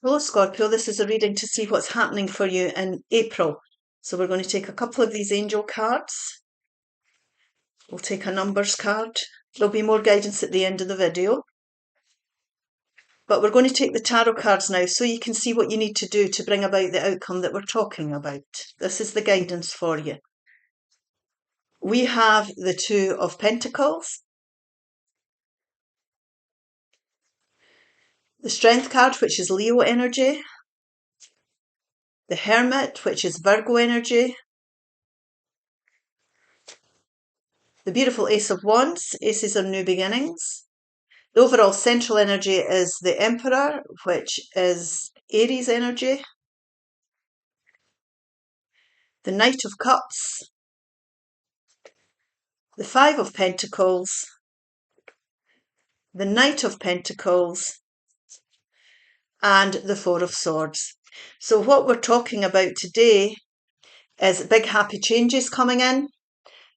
Hello Scorpio, this is a reading to see what's happening for you in April. So we're going to take a couple of these angel cards. We'll take a numbers card. There'll be more guidance at the end of the video. But we're going to take the tarot cards now so you can see what you need to do to bring about the outcome that we're talking about. This is the guidance for you. We have the Two of Pentacles, the Strength card, which is Leo energy, the Hermit, which is Virgo energy, the beautiful Ace of Wands. Aces are new beginnings. The overall central energy is the Emperor, which is Aries energy, the Knight of Cups, the Five of Pentacles, the Knight of Pentacles, and the Four of Swords. So what we're talking about today is big happy changes coming in.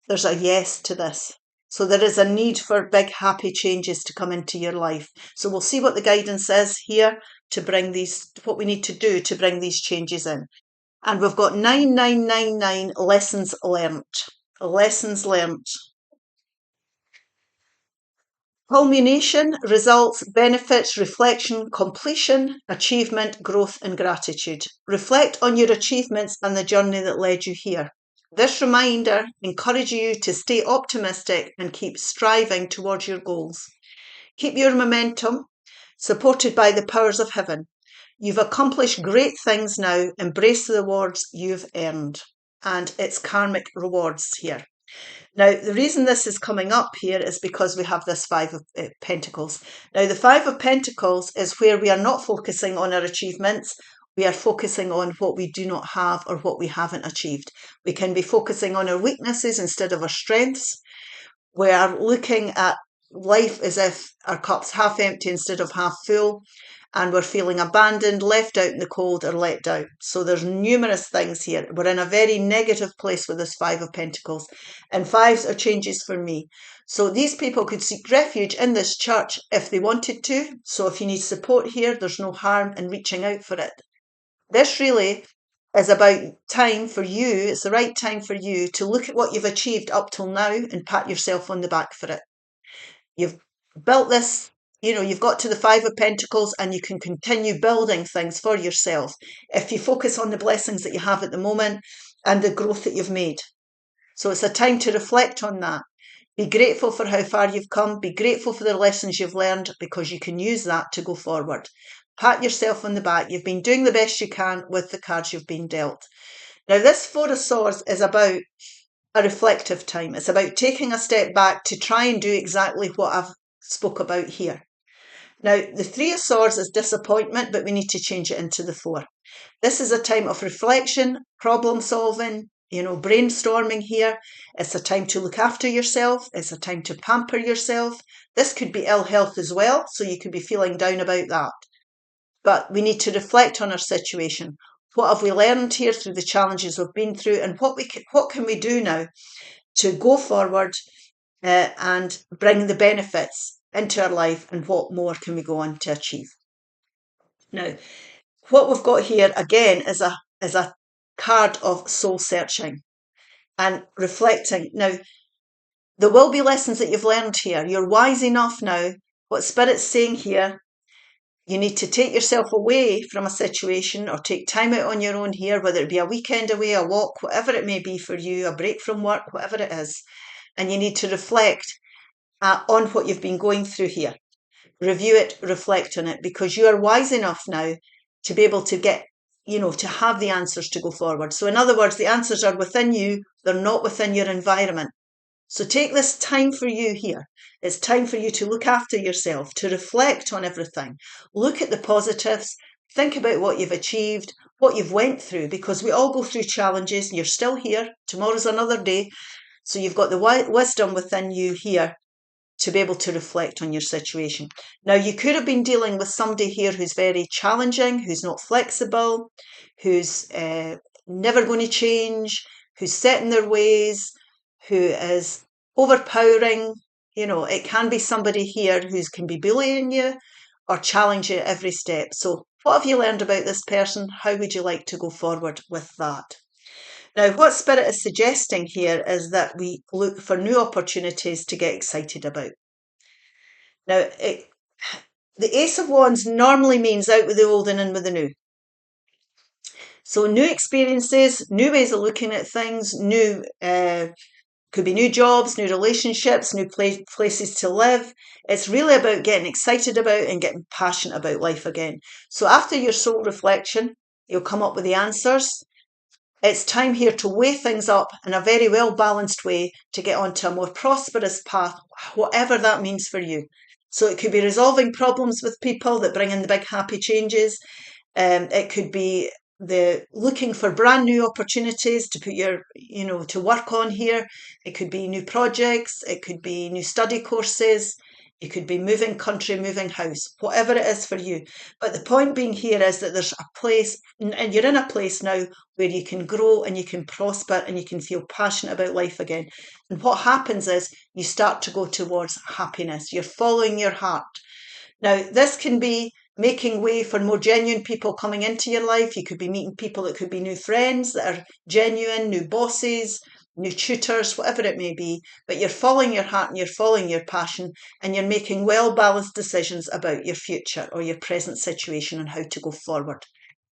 There's a yes to this. So there is a need for big happy changes to come into your life. So we'll see what the guidance is here to bring these, what we need to do to bring these changes in. And we've got 9999 lessons learnt. Lessons learnt. Culmination, results, benefits, reflection, completion, achievement, growth and gratitude. Reflect on your achievements and the journey that led you here. This reminder encourages you to stay optimistic and keep striving towards your goals. Keep your momentum, supported by the powers of heaven. You've accomplished great things now. Embrace the rewards you've earned. And it's karmic rewards here. Now, the reason this is coming up here is because we have this Five of Pentacles. Now, the Five of Pentacles is where we are not focusing on our achievements. We are focusing on what we do not have or what we haven't achieved. We can be focusing on our weaknesses instead of our strengths. We are looking at life as if our cup's half empty instead of half full, and we're feeling abandoned, left out in the cold, or let down. So there's numerous things here. We're in a very negative place with this Five of Pentacles, and fives are changes for me. So these people could seek refuge in this church if they wanted to. So if you need support here, there's no harm in reaching out for it. This really is about time for you. It's the right time for you to look at what you've achieved up till now and pat yourself on the back for it. You've built this, you've got to the Five of Pentacles, and you can continue building things for yourself if you focus on the blessings that you have at the moment and the growth that you've made. So it's a time to reflect on that. Be grateful for how far you've come. Be grateful for the lessons you've learned, because you can use that to go forward. Pat yourself on the back. You've been doing the best you can with the cards you've been dealt. Now, this Four of Swords is about a reflective time. It's about taking a step back to try and do exactly what I've spoke about here. Now, the Three of Swords is disappointment, but we need to change it into the Four. This is a time of reflection, problem solving, brainstorming here. It's a time to look after yourself. It's a time to pamper yourself. This could be ill health as well, so you could be feeling down about that. But we need to reflect on our situation. What have we learned here through the challenges we've been through, and what can we do now to go forward and bring the benefits into our life, and what more can we go on to achieve? Now, what we've got here again is a card of soul searching and reflecting. Now, there will be lessons that you've learned here. You're wise enough now. What Spirit's saying here, you need to take yourself away from a situation or take time out on your own here, whether it be a weekend away, a walk, whatever it may be for you, a break from work, whatever it is. And you need to reflect on what you've been going through here. Review it, reflect on it, because you are wise enough now to be able to get, to have the answers to go forward. So in other words, the answers are within you. They're not within your environment. So take this time for you here. It's time for you to look after yourself, to reflect on everything. Look at the positives. Think about what you've achieved, what you've went through, because we all go through challenges, and you're still here. Tomorrow's another day. So you've got the wisdom within you here to be able to reflect on your situation. Now, you could have been dealing with somebody here who's very challenging, who's not flexible, who's never going to change, who's set in their ways, who is overpowering. It can be somebody here who can be bullying you or challenge you at every step. So What have you learned about this person? How would you like to go forward with that? Now, what Spirit is suggesting here is that we look for new opportunities to get excited about. Now, the Ace of Wands normally means out with the old and in with the new. So new experiences, new ways of looking at things, new could be new jobs, new relationships, new places to live. It's really about getting excited about and getting passionate about life again. So after your soul reflection, you'll come up with the answers. It's time here to weigh things up in a very well-balanced way to get onto a more prosperous path, whatever that means for you. So it could be resolving problems with people that bring in the big happy changes. It could be the looking for brand new opportunities to put your, to work on here. It could be new projects. It could be new study courses. You could be moving country, moving house, whatever it is for you. But the point being here is that there's a place, and you're in a place now where you can grow and you can prosper and you can feel passionate about life again. And what happens is you start to go towards happiness. You're following your heart. Now, this can be making way for more genuine people coming into your life. You could be meeting people that could be new friends that are genuine, new bosses, new tutors, whatever it may be. But you're following your heart and you're following your passion and you're making well-balanced decisions about your future or your present situation and how to go forward.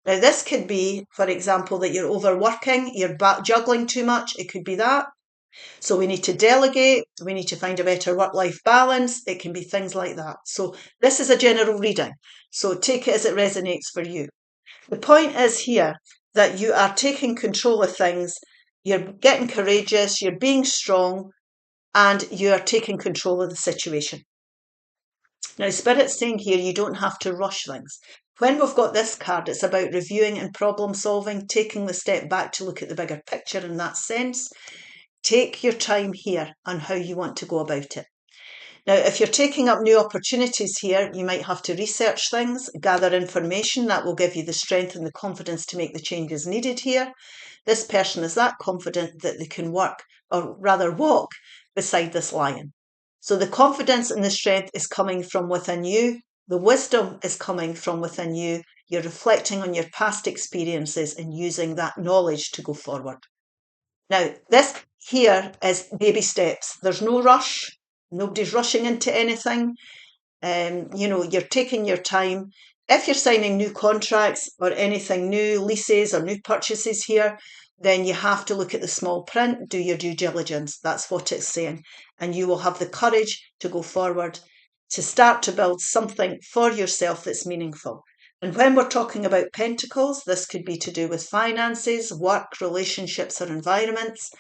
Now, this could be, for example, that you're overworking, you're juggling too much. It could be that. So we need to delegate, we need to find a better work-life balance. It can be things like that. So this is a general reading. So take it as it resonates for you. The point is here that you are taking control of things. You're getting courageous, you're being strong, and you are taking control of the situation. Now, Spirit's saying here you don't have to rush things. When we've got this card, it's about reviewing and problem solving, taking the step back to look at the bigger picture in that sense. Take your time here on how you want to go about it. Now, if you're taking up new opportunities here, you might have to research things, gather information that will give you the strength and the confidence to make the changes needed here. This person is that confident that they can work, or rather walk, beside this lion. So the confidence and the strength is coming from within you. The wisdom is coming from within you. You're reflecting on your past experiences and using that knowledge to go forward. Now, this here is baby steps. There's no rush. Nobody's rushing into anything. You're taking your time. If you're signing new contracts or anything new, leases or new purchases here, then you have to look at the small print, do your due diligence. That's what it's saying. And you will have the courage to go forward, to start to build something for yourself that's meaningful. And when we're talking about pentacles, this could be to do with finances, work, relationships, or environments.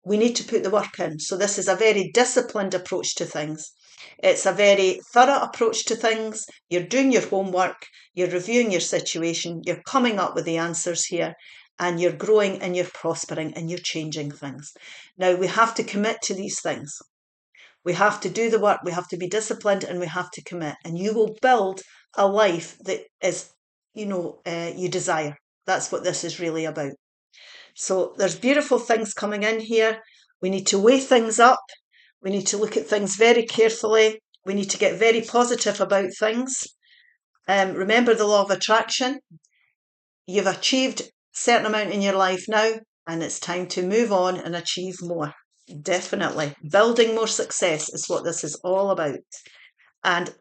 We need to put the work in. So this is a very disciplined approach to things. It's a very thorough approach to things. You're doing your homework, you're reviewing your situation, you're coming up with the answers here, and you're growing and you're prospering and you're changing things. Now, we have to commit to these things. We have to do the work, we have to be disciplined, and we have to commit. And you will build a life that is, you desire. That's what this is really about. So there's beautiful things coming in here. We need to weigh things up. We need to look at things very carefully. We need to get very positive about things. Remember the law of attraction. You've achieved a certain amount in your life now, and it's time to move on and achieve more. Definitely. Building more success is what this is all about. And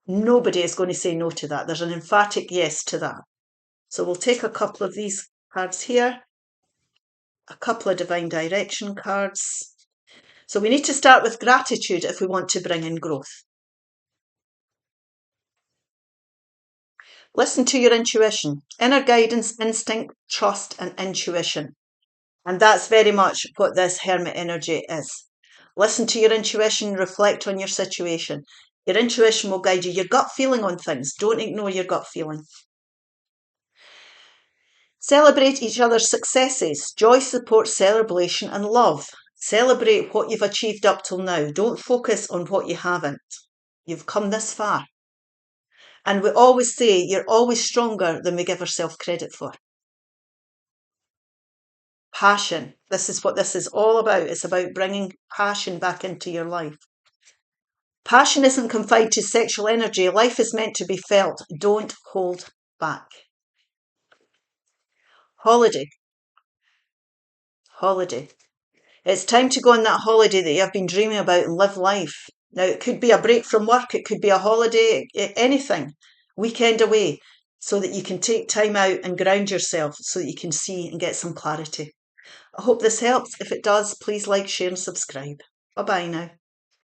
nobody is going to say no to that. There's an emphatic yes to that. So we'll take a couple of these cards here. A couple of divine direction cards. So we need to start with gratitude if we want to bring in growth. Listen to your intuition, inner guidance, instinct, trust, and intuition. And that's very much what this Hermit energy is. Listen to your intuition, reflect on your situation. Your intuition will guide you. Your gut feeling on things. Don't ignore your gut feeling. Celebrate each other's successes. Joy, support, celebration, and love. Celebrate what you've achieved up till now. Don't focus on what you haven't. You've come this far. And we always say you're always stronger than we give ourselves credit for. Passion. This is what this is all about. It's about bringing passion back into your life. Passion isn't confined to sexual energy. Life is meant to be felt. Don't hold back. Holiday. Holiday. It's time to go on that holiday that you've been dreaming about and live life. Now, it could be a break from work, it could be a holiday, anything. Weekend away, so that you can take time out and ground yourself so that you can see and get some clarity. I hope this helps. If it does, please like, share and subscribe. Bye-bye now.